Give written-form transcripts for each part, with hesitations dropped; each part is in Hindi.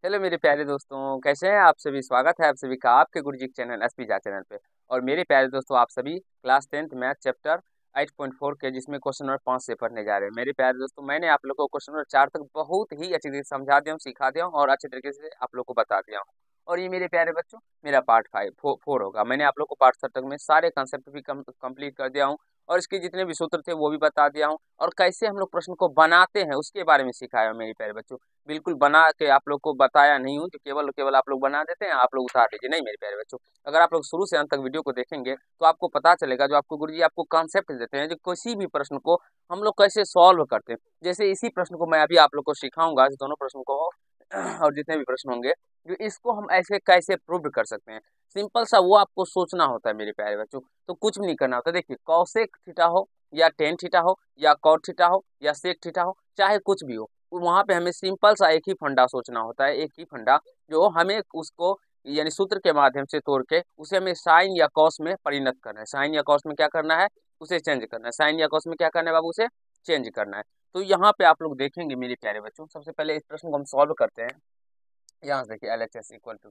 हेलो मेरे प्यारे दोस्तों, कैसे हैं आप सभी। स्वागत है आप सभी का आपके गुरुजी के चैनल एसपी झा चैनल पे। और मेरे प्यारे दोस्तों, आप सभी क्लास 10th मैथ चैप्टर 8.4 के जिसमें क्वेश्चन नंबर 5 से पढ़ने जा रहे हैं। मेरे प्यारे दोस्तों, मैंने आप लोगों को क्वेश्चन नंबर 4 तक बहुत ही अच्छी तरीके से समझा दिया हूँ, सिखा दिया हूँ और अच्छे तरीके से आप लोग को बता दिया हूँ। और ये मेरे प्यारे बच्चों मेरा पार्ट 4 होगा। मैंने आप लोग को पार्ट 7 तक में सारे कंसेप्ट भी कंप्लीट कर दिया हूँ और इसके जितने भी सूत्र थे वो भी बता दिया हूँ और कैसे हम लोग प्रश्न को बनाते हैं उसके बारे में सिखाया हूँ मेरे प्यारे बच्चों। बिल्कुल बना के आप लोग को बताया नहीं हूँ कि केवल केवल आप लोग बना देते हैं, आप लोग उतार लीजिए, नहीं मेरे प्यारे बच्चों। अगर आप लोग शुरू से अंत तक वीडियो को देखेंगे तो आपको पता चलेगा जो आपको गुरुजी आपको कॉन्सेप्ट देते हैं, जो किसी भी प्रश्न को हम लोग कैसे सॉल्व करते हैं। जैसे इसी प्रश्न को मैं अभी आप लोग को सिखाऊंगा, इस दोनों प्रश्न को और जितने भी प्रश्न होंगे जो इसको हम ऐसे कैसे प्रूव कर सकते हैं। सिंपल सा वो आपको सोचना होता है मेरे प्यारे बच्चों, तो कुछ भी नहीं करना होता। देखिए, कॉसेक थीटा हो या टेन थीटा हो या कॉट थीटा हो या सेक थीटा हो, चाहे कुछ भी हो, वहां पे हमें सिंपल सा एक ही फंडा सोचना होता है, एक ही फंडा जो हमें उसको यानी सूत्र के माध्यम से तोड़ के उसे हमें साइन या कॉस में परिणत करना है। साइन या कॉस में क्या करना है, उसे चेंज करना है। साइन या कॉस में क्या करना है बाबू, उसे चेंज करना है। तो यहाँ पे आप लोग देखेंगे मेरे प्यारे बच्चों, सबसे पहले इस प्रश्न को हम सॉल्व करते हैं। यहाँ से देखिए LHS इक्वल टू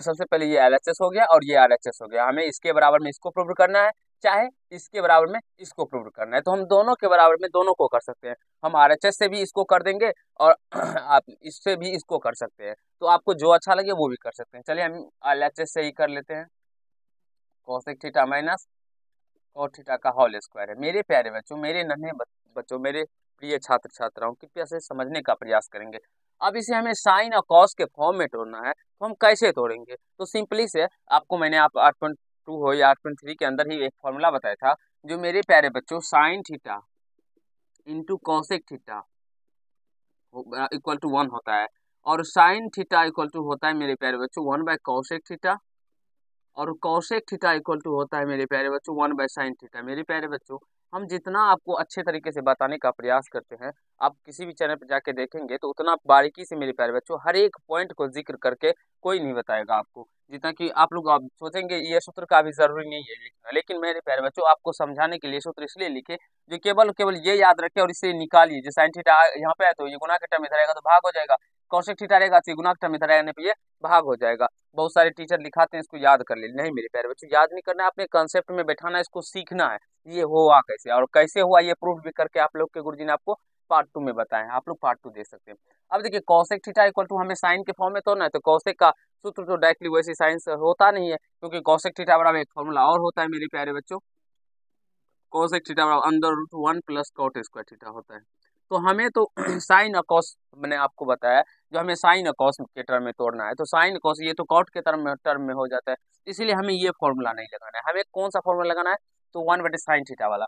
सबसे पहले ये LHS हो गया और ये RHS हो गया। हमें इसके बराबर में इसको प्रूव करना है, चाहे इसके बराबर में इसको प्रूव करना है। तो हम दोनों के बराबर में दोनों को कर सकते हैं। हम RHS से भी इसको कर देंगे और आप इससे भी इसको कर सकते हैं। तो आपको जो अच्छा लगे वो भी कर सकते हैं। चलिए हम LHS से ही कर लेते हैं। Cosec theta minus cot theta का होल स्क्वायर है। मेरे प्यारे बच्चों, मेरे नन्हे बच्चों, मेरे प्रिय छात्र छात्राओं, कृपया से समझने का प्रयास करेंगे। अब इसे हमें साइन और कॉस के फॉर्म में तोड़ना है, तो हम कैसे तोड़ेंगे। तो सिंपली से आपको मैंने आप 8.2 हो या 8.3 के अंदर ही एक फॉर्मूला बताया था, जो मेरे प्यारे बच्चों sine theta into cosec theta equal to 1 होता है और साइन थीटा इक्वल टू होता है मेरे प्यारे बच्चों 1 बाय कॉसेक थीटा और कॉसेक थीटा इक्वल टू होता है मेरे प्यारे बच्चों 1 बाय साइन थीटा। मेरे प्यारे बच्चों, हम जितना आपको अच्छे तरीके से बताने का प्रयास करते हैं, आप किसी भी चैनल पर जाके देखेंगे तो उतना बारीकी से मेरे प्यारे बच्चों हर एक पॉइंट को जिक्र करके कोई नहीं बताएगा आपको। जितना कि आप सोचेंगे ये सूत्र का भी जरूरी नहीं है लिखना, लेकिन मेरे प्यारे बच्चों आपको समझाने के लिए सूत्र इसलिए लिखे जो केवल केवल ये याद रखे और इसे निकालिए। जो साइन थीटा यहाँ पे है तो ये गुना के टर्म इधर आएगा तो भाग हो जाएगा, कौशिक थीटा रहेगा तो ये गुना के टर्म इधर आने पे ये भाग हो जाएगा। बहुत सारे टीचर लिखाते हैं इसको याद कर ले, नहीं मेरे प्यारे बच्चों, याद नहीं करना है, अपने कंसेप्ट में बैठाना है, इसको सीखना है। ये हुआ कैसे और कैसे हुआ ये प्रूफ भी करके आप लोग के गुरुजी ने आपको पार्ट 2 में बताए हैं, आप लोग पार्ट 2 देख सकते हैं। अब देखिए, कॉसेक थीटा इक्वल टू हमें साइन के फॉर्म में तोड़ना है, तो कॉसेक का सूत्र तो डायरेक्टली वैसे साइन से होता नहीं है, क्योंकि कॉसेक थीटा बराबर एक फॉर्मूला और होता है मेरे प्यारे बच्चों, कॉसेक थीटा बराबर under root 1 plus cot square theta होता है। तो हमें तो साइन और कॉस मैंने आपको बताया, जो हमें साइन और कॉस के टर्म में तोड़ना है, तो साइन कॉस ये तो कॉट के टर्म में हो जाता है, इसलिए हमें ये फॉर्मूला नहीं लगाना है। हमें कौन सा फॉर्मूला लगाना है, तो 1/sin थीटा वाला,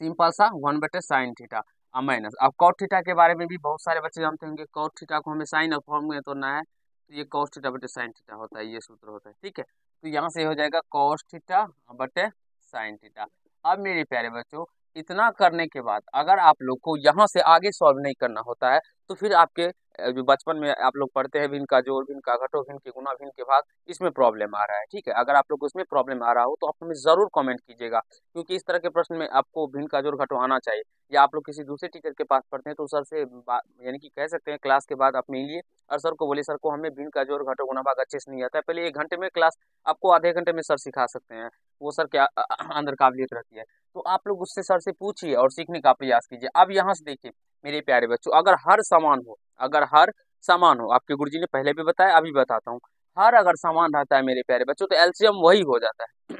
सिंपल सा 1/sin थीटा माइनस। अब कॉट थीटा के बारे में भी बहुत सारे बच्चे जानते होंगे, कॉट थीटा को हमें साइन और फॉर्म में तोड़ना है, तो ये कॉस थीटा बटे साइन थीटा होता है, ये सूत्र होता है, ठीक है। तो यहाँ से हो जाएगा कॉस थीटा बटे साइन थीटा। अब मेरे प्यारे बच्चों, इतना करने के बाद अगर आप लोग को यहाँ से आगे सॉल्व नहीं करना होता है, तो फिर आपके जो बचपन में आप लोग पढ़ते हैं भिन्न का जोड़, भिन्न का घटो, भिन्न के गुना, भिन्न के भाग, इसमें प्रॉब्लम आ रहा है, ठीक है। अगर आप लोग को इसमें प्रॉब्लम आ रहा हो तो आप हमें जरूर कमेंट कीजिएगा, क्योंकि इस तरह के प्रश्न में आपको भिन्न का जोड़ घटाव आना चाहिए। या आप लोग किसी दूसरे टीचर के पास पढ़ते हैं तो सर से यानी कि कह सकते हैं क्लास के बाद आप मिलिए और सर को बोलिए, सर को हमें भिन्न का जोड़ घटाव गुणा भाग अच्छे से नहीं आता है। पहले 1 घंटे में क्लास आपको आधे घंटे में सर सिखा सकते हैं, वो सर के अंदर काबिलियत रहती है। तो आप लोग उससे सर से पूछिए और सीखने का प्रयास कीजिए। अब यहाँ से देखिए मेरे प्यारे बच्चों, अगर हर समान हो, अगर हर समान हो, आपके गुरुजी ने पहले भी बताया अभी बताता हूँ, हर अगर समान रहता है मेरे प्यारे बच्चों तो एलसीएम वही हो जाता है।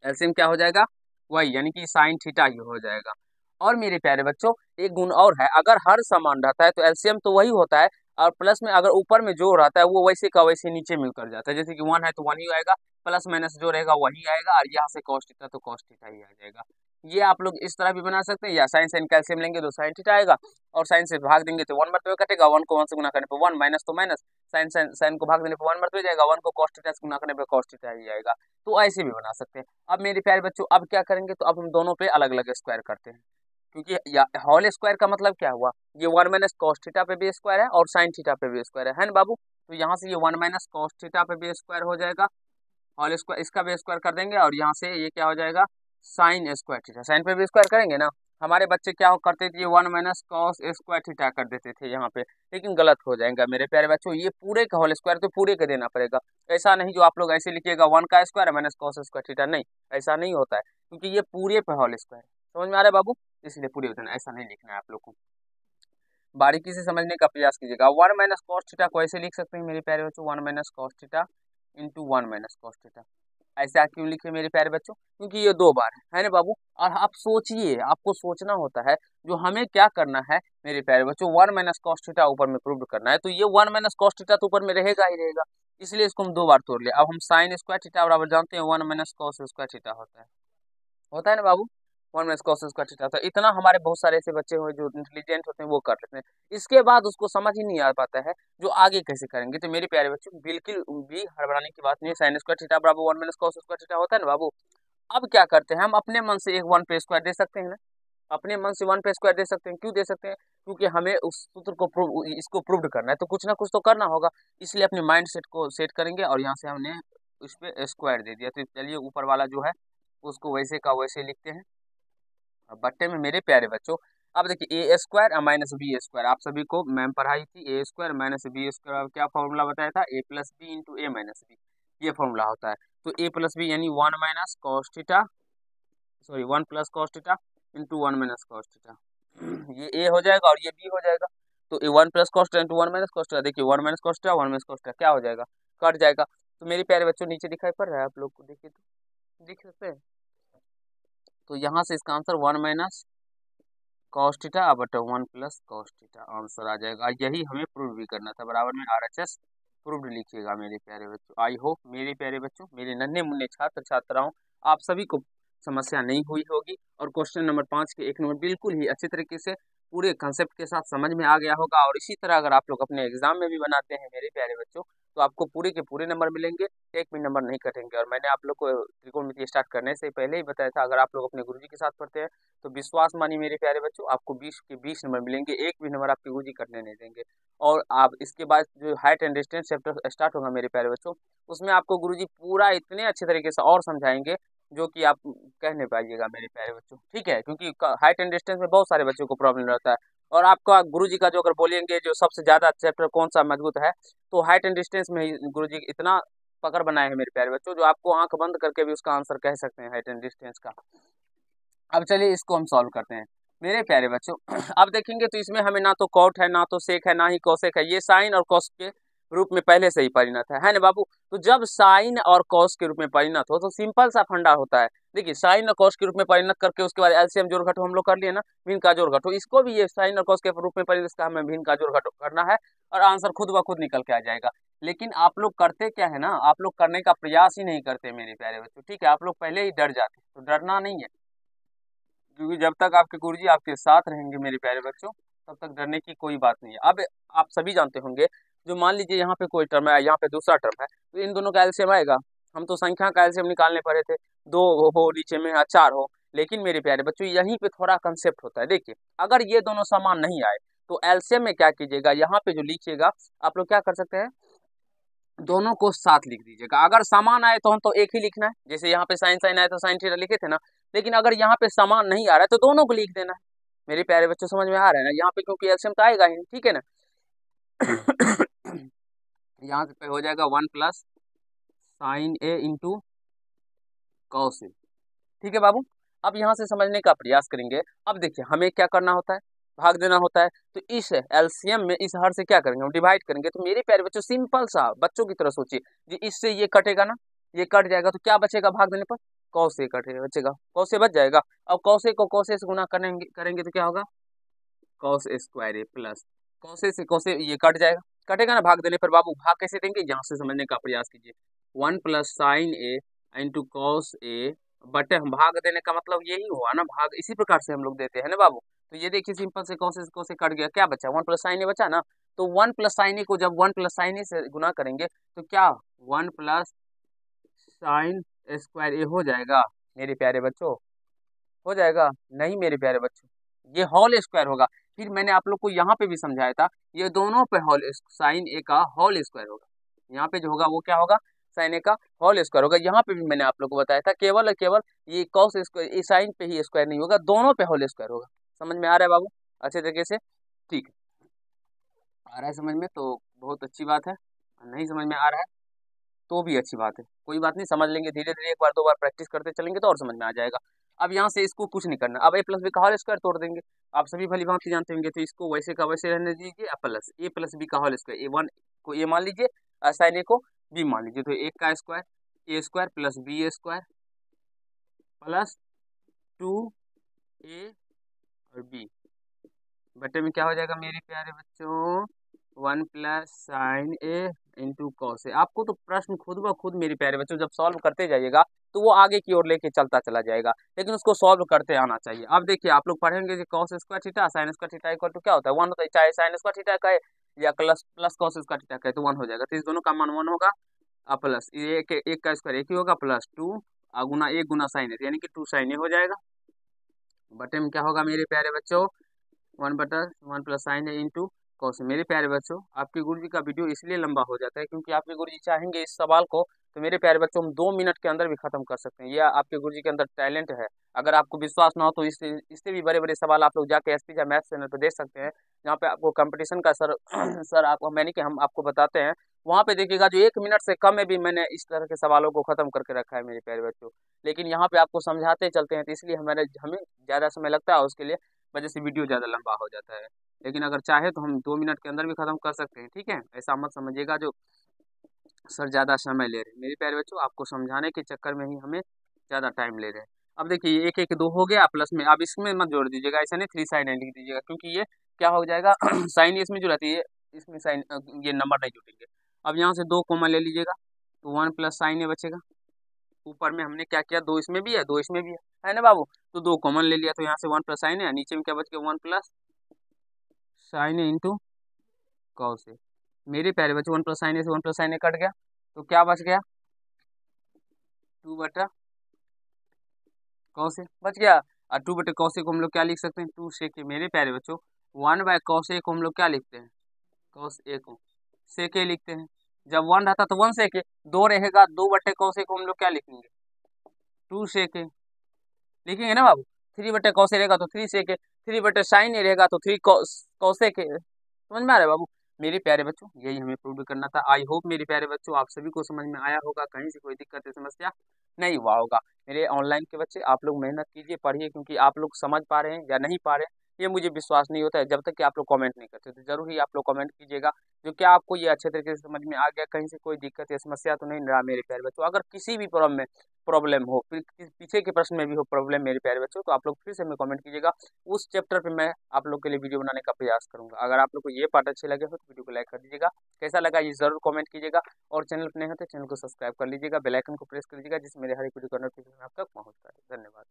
एलसीएम क्या हो जाएगा, वही, यानी कि साइन थीटा ही हो जाएगा। और मेरे प्यारे बच्चों, एक गुण और है, अगर हर समान रहता है तो एलसीएम तो वही होता है, और प्लस में अगर ऊपर में जो रहता है वो वैसे का वैसे नीचे में उतर जाता है। जैसे कि 1 है तो 1 ही आएगा, प्लस माइनस जो रहेगा वही आएगा, और यहाँ से कॉस थीटा तो कॉस थीटा ही आ जाएगा। ये आप लोग इस तरह भी बना सकते हैं, या साइन साइन कैल्सियम लेंगे तो साइन थीटा आएगा, और साइन से भाग देंगे तो 1 मरतबे कटेगा, 1 को 1 से गुना करने पर 1, माइनस तो माइनस, साइन साइन साइन को भाग देने पर 1 मरतबे जाएगा, 1 को कॉस थीटा से गुना करने पर कॉस थीटा ही आएगा। तो ऐसे भी बना सकते हैं। अब मेरे प्यारे बच्चों, अब क्या करेंगे, तो अब हम दोनों पे अलग अलग स्क्वायर करते हैं, क्योंकि होल स्क्वायर का मतलब क्या हुआ, ये 1 माइनस कॉस थीटा पे भी स्क्वायर है और साइन थीटा पे भी स्क्वायर है ना बाबू। तो यहाँ से ये 1 माइनस कॉस थीटा पे भी स्क्वायर हो जाएगा, होल स्क्वायर इसका भी स्क्वायर कर देंगे, और यहाँ से ये क्या हो जाएगा, साइन स्क्वायर थीटा, साइन पे भी स्क्वायर करेंगे ना, हमारे बच्चे क्या करते थे, 1 - cos² कर देते थे यहाँ पे, लेकिन गलत हो जाएगा मेरे प्यारे बच्चों। ये पूरे का होल स्क्वायर तो पूरे का देना पड़ेगा। ऐसा नहीं जो आप लोग ऐसे लिखिएगा 1 का स्क्वायर -cos² नहीं, ऐसा नहीं होता है, क्योंकि ये पूरे पे होल स्क्वायर। समझ में आ रहा है बाबू? इसलिए पूरे देना, ऐसा नहीं लिखना है आप लोग को। बारीकी से समझने का प्रयास कीजिएगा। 1 - cos² को ऐसे लिख सकते हैं मेरे प्यारे बच्चों, 1 - cos² इंटू 1 - cos²। ऐसा क्यों लिखे मेरे प्यारे बच्चों? क्योंकि ये 2 बार है ना बाबू। और आप सोचिए, आपको सोचना होता है जो हमें क्या करना है मेरे प्यारे बच्चों, 1 - cos² ऊपर में प्रूव करना है, तो ये 1 - cos² तो ऊपर में रहेगा ही रहेगा, इसलिए इसको हम 2 बार तोड़ लिया। अब हम sin² बराबर जानते हैं 1 - cos² होता है ना बाबू, 1 - cos²। तो इतना हमारे बहुत सारे ऐसे बच्चे हुए जो इंटेलिजेंट होते हैं वो कर लेते हैं, इसके बाद उसको समझ ही नहीं आ पाता है जो आगे कैसे करेंगे। तो मेरे प्यारे बच्चों बिल्कुल भी हड़बड़ाने की बात नहीं है, sin² बराबर 1 - cos² होता है ना बाबू। अब क्या करते हैं, हम अपने मन से एक 1 पे स्क्वायर दे सकते हैं ना, अपने मन से 1 पे स्क्वायर दे सकते हैं। क्यों दे सकते हैं? क्योंकि हमें उस सूत्र को इसको प्रूव करना है, तो कुछ ना कुछ तो करना होगा, इसलिए अपने माइंड सेट को सेट करेंगे और यहाँ से हमने उस पे स्क्वायर दे दिया। तो चलिए ऊपर वाला जो है उसको वैसे का वैसे लिखते हैं। अब बट्टे में मेरे प्यारे बच्चों, अब देखिए a² - b², आप सभी को मैम पढ़ाई थी, a² - b²। क्या फॉर्मूला बताया था? a+b इंटू a-b, ये फॉर्मूला होता है। तो a+b यानी 1 - cos², sorry 1 + cos² into 1 - cos²। ये a हो जाएगा और ये b हो जाएगा। तो ये 1 + cos² इंटू 1 - cos², देखिए 1 - cos², 1 - cos², क्या हो जाएगा? कट जाएगा। तो मेरे प्यारे बच्चों नीचे दिखाई पड़ रहा है आप लोग को? देखिए तो दिख सकते हैं। तो यहाँ से इसका answer 1 - cos² but 1 + cos² answer आ जाएगा। यही हमें प्रूव भी करना था। बराबर में RHS प्रूव्ड लिखिएगा मेरे प्यारे बच्चों। आई होप मेरे प्यारे बच्चों, मेरे नन्हे मुन्ने छात्र छात्राओं, आप सभी को समस्या नहीं हुई होगी और क्वेश्चन नंबर 5 के 1 नंबर बिल्कुल ही अच्छी तरीके से पूरे कंसेप्ट के साथ समझ में आ गया होगा। और इसी तरह अगर आप लोग अपने एग्जाम में भी बनाते हैं मेरे प्यारे बच्चों, तो आपको पूरे के पूरे नंबर मिलेंगे, एक भी नंबर नहीं कटेंगे। और मैंने आप लोग को त्रिकोणमिति स्टार्ट करने से पहले ही बताया था, अगर आप लोग अपने गुरुजी के साथ पढ़ते हैं तो विश्वास मानिए मेरे प्यारे बच्चों, आपको 20 के 20 नंबर मिलेंगे, एक भी नंबर आपके गुरुजी कटने नहीं देंगे। और आप इसके बाद जो height and distance chapter start होगा मेरे प्यारे बच्चों, उसमें आपको गुरुजी पूरा इतने अच्छे तरीके से और समझाएंगे जो कि आप कह नहीं पाइएगा मेरे प्यारे बच्चों, ठीक है? क्योंकि हाइट एंड डिस्टेंस में बहुत सारे बच्चों को प्रॉब्लम रहता है। और आपका गुरुजी का जो अगर बोलेंगे जो सबसे ज्यादा चैप्टर कौन सा मजबूत है, तो हाइट एंड डिस्टेंस में ही गुरुजी इतना पकड़ बनाए हैं मेरे प्यारे बच्चों, जो आपको आंख बंद करके भी उसका आंसर कह सकते हैं हाइट एंड डिस्टेंस का। अब चलिए इसको हम सॉल्व करते हैं मेरे प्यारे बच्चों। अब देखेंगे तो इसमें हमें ना तो कॉट है, ना तो सेक है, ना ही कोसेक है, ये साइन और कॉस के रूप में पहले से ही परिणत है ना बाबू। तो जब साइन और कॉस के रूप में परिणत हो तो सिंपल सा फंडा होता है। देखिए साइन और कॉस के रूप में परिणत करके उसके बाद एलसीएम जोड़ घटाव हम लोग कर लिए ना, भिन्न का जोड़ घटाव, इसको भी ये साइन और कॉस के रूप में परिणत, इसका हमें भिन्न का जोड़ घटाव करना है और आंसर खुद ब खुद निकल के आ जाएगा। लेकिन आप लोग करते क्या है ना, आप लोग करने का प्रयास ही नहीं करते मेरे प्यारे बच्चों, ठीक है? आप लोग पहले ही डर जाते, तो डरना नहीं है, क्योंकि जब तक आपके गुरुजी आपके साथ रहेंगे मेरे प्यारे बच्चों, तब तक डरने की कोई बात नहीं है। अब आप सभी जानते होंगे, जो मान लीजिए यहाँ पे कोई टर्म है, यहाँ पे दूसरा टर्म है, तो इन दोनों का एलसीएम आएगा। हम तो संख्या का एलसीएम निकालने पड़े थे, 2 हो नीचे में 4 हो। लेकिन मेरे प्यारे बच्चों यहीं पे थोड़ा कंसेप्ट होता है। देखिए अगर ये दोनों समान नहीं आए तो एलसीएम में क्या कीजिएगा, यहाँ पे जो लिखिएगा आप लोग क्या कर सकते हैं, दोनों को साथ लिख दीजिएगा। अगर समान आए तो हम तो एक ही लिखना है, जैसे यहाँ पे साइन साइन आए तो साइन थीटा लिखे थे ना। लेकिन अगर यहाँ पे समान नहीं आ रहा है तो दोनों को लिख देना है। मेरे प्यारे बच्चों समझ में आ रहा है ना? यहाँ पे क्योंकि एलसीएम तो आएगा ही, ठीक है ना? यहाँ पे हो जाएगा 1 + sin A into cos A, ठीक है बाबू? अब यहाँ से समझने का प्रयास करेंगे। अब देखिए हमें क्या करना होता है, भाग देना होता है। तो इस एलसीएम में इस हर से क्या करेंगे, हम डिवाइड करेंगे। तो मेरे प्यारे बच्चों सिंपल सा बच्चों की तरह सोचिए, जी इससे ये कटेगा ना, ये कट जाएगा तो क्या बचेगा भाग देने पर? कॉस ए कटेगा, बचेगा, कॉस ए बच जाएगा। अब कॉस ए को कॉस ए से गुना करेंगे करेंगे तो क्या होगा, cos² प्लस कॉस ए से कॉस ए, ये कट जाएगा, कटेगा ना भाग देने पर। बाबू भाग कैसे देंगे, यहाँ से समझने का प्रयास कीजिए। 1 + sin A into cos A बटे, हम भाग देने का मतलब यही हुआ ना, भाग इसी प्रकार से हम लोग देते हैं ना बाबू। तो ये देखिए सिंपल से कॉस ए कट गया, क्या बचा, 1 + sin A बचा ना। तो 1 + sin A को जब 1 + sin A से गुना करेंगे तो क्या 1 + sin² A हो जाएगा मेरे प्यारे बच्चों, हो जाएगा? नहीं मेरे प्यारे बच्चों, ये होल स्क्वायर होगा। फिर मैंने आप लोग को यहाँ पे भी समझाया था, ये दोनों पे होल, साइन ए का होल स्क्वायर होगा। यहाँ पे जो होगा वो क्या होगा, साइन ए का होल स्क्वायर होगा। यहाँ पे भी मैंने आप लोग को बताया था केवल और केवल ये कॉस स्क्वायर, ये साइन पे ही स्क्वायर नहीं होगा, दोनों पे होल स्क्वायर होगा। समझ में आ रहा है बाबू अच्छे तरीके से? ठीक है, आ रहा है समझ में तो बहुत अच्छी बात है, नहीं समझ में आ रहा है तो भी अच्छी बात है, कोई बात नहीं, समझ लेंगे धीरे धीरे, एक बार दो बार प्रैक्टिस करते चलेंगे तो और समझ में आ जाएगा। अब यहाँ से इसको कुछ नहीं करना, अब ए प्लस बी का होल स्क्वायर तोड़ देंगे, आप सभी भली भांति जानते होंगे, तो इसको वैसे का वैसे रहने दीजिए, प्लस ए प्लस बी का होल स्क्वायर, ए वन को ए मान लीजिए, साइन ए को बी मान लीजिए, तो एक का square A square plus B square plus 2a और b बटे में क्या हो जाएगा मेरे प्यारे बच्चों, 1 + sin a × cos a। आपको तो प्रश्न खुद ब खुद मेरे प्यारे बच्चों जब सॉल्व करते जाइएगा तो वो आगे की ओर लेके चलता चला जाएगा, लेकिन उसको सॉल्व करते आना चाहिए। अब देखिए आप लोग पढ़ेंगे कि cos square theta sin square theta equal to क्या होता है, 1 होता है, चाहे sin स्क्वायर थीटा का है या प्लस cos स्क्वायर थीटा का है तो 1 हो जाएगा, तो इस दोनों का मान 1 होगा, प्लस एक का स्क्वायर एक ही होगा, plus 2 Guna 1 Guna sin a यानी कि 2 sin a हो जाएगा, बटे में क्या होगा मेरे प्यारे बच्चों, 1/1 + sin a × cos। मेरे प्यारे बच्चों आपके गुरुजी का वीडियो इसलिए लंबा हो जाता है क्योंकि आपके गुरुजी चाहेंगे इस सवाल को तो मेरे प्यारे बच्चों हम 2 मिनट के अंदर भी खत्म कर सकते हैं, यह आपके गुरुजी के अंदर टैलेंट है। अगर आपको विश्वास ना हो तो इससे भी बड़े बड़े सवाल आप लोग जाके एसपी या मैथ्स चैनल पर देख सकते हैं, जहाँ पे आपको कंपटीशन का सर सर आपको मैंने कि हम आपको बताते हैं, वहाँ पे देखिएगा जो 1 मिनट से कम में भी मैंने इस तरह के सवालों को खत्म करके रखा है मेरे प्यारे बच्चों। लेकिन यहाँ पे आपको समझाते चलते हैं तो इसलिए हमें ज़्यादा समय लगता है, उसके लिए वजह से वीडियो ज़्यादा लंबा हो जाता है। लेकिन अगर चाहे तो हम 2 मिनट के अंदर भी खत्म कर सकते हैं, ठीक है, ऐसा मत समझिएगा जो सर ज़्यादा समय ले रहे हैं। मेरे प्यारे बच्चों आपको समझाने के चक्कर में ही हमें ज़्यादा टाइम ले रहे हैं। अब देखिए एक एक दो हो गया, प्लस में अब इसमें मत जोड़ दीजिएगा, ऐसा नहीं 3 sin लिख दीजिएगा क्योंकि ये क्या हो जाएगा साइन इसमें जो रहती है इसमें साइन ये नंबर नहीं जुटेंगे। अब यहाँ से 2 कॉमन ले लीजिएगा तो 1 + sin a बचेगा, ऊपर में हमने क्या किया, 2 इसमें भी है 2 इसमें भी है ना बाबू, तो 2 कॉमन ले लिया तो यहाँ से 1 + sin a, नीचे में क्या बच गया 1 + sin a × cos a। मेरे प्यारे बच्चे 1 + sin a से 1 + sin a कट गया तो क्या बच गया, 2/cos a बच गया, और 2/cos a को हम लोग क्या लिख सकते हैं, 2 sec a। मेरे प्यारे बच्चों 1/cos a को हम लोग क्या लिखते हैं, cos a को sec a लिखते हैं। जब 1 रहता तो 1 sec a, 2 रहेगा 2/cos a को हम लोग क्या लिखेंगे, 2 sec a लिखेंगे ना बाबू। 3/cos a रहेगा तो 3 sec a, 3/sin a रहेगा तो 3 cos a के। समझ में आ रहा है बाबू मेरे प्यारे बच्चों, यही हमें प्रूव करना था। आई होप मेरे प्यारे बच्चों आप सभी को समझ में आया होगा, कहीं से कोई दिक्कत या समस्या नहीं हुआ होगा। मेरे ऑनलाइन के बच्चे आप लोग मेहनत कीजिए, पढ़िए, क्योंकि आप लोग समझ पा रहे हैं या नहीं पा रहे हैं ये मुझे विश्वास नहीं होता है जब तक कि आप लोग कमेंट नहीं करते, तो जरूर ही आप लोग कमेंट कीजिएगा जो क्या आपको ये अच्छे तरीके से समझ में आ गया, कहीं से कोई दिक्कत या समस्या तो नहीं रहा मेरे प्यारे बच्चों। अगर किसी भी प्रॉब्लम हो, फिर पीछे के प्रश्न में भी हो प्रॉब्लम मेरे प्यारे बच्चों, तो आप लोग फिर से हमें कमेंट कीजिएगा, उस चैप्टर पे मैं आप लोग के लिए वीडियो बनाने का प्रयास करूंगा। अगर आप लोग को ये पार्ट अच्छे लगे हो तो वीडियो को लाइक कर दीजिएगा, कैसा लगा ये जरूर कमेंट कीजिएगा, और चैनल पर नए हो तो चैनल को सब्सक्राइब कर लीजिएगा, बेल आइकन को प्रेस कर लीजिएगा जिससे मेरे हर एक वीडियो का नोटिफिकेशन आप तक पहुंचता है। धन्यवाद।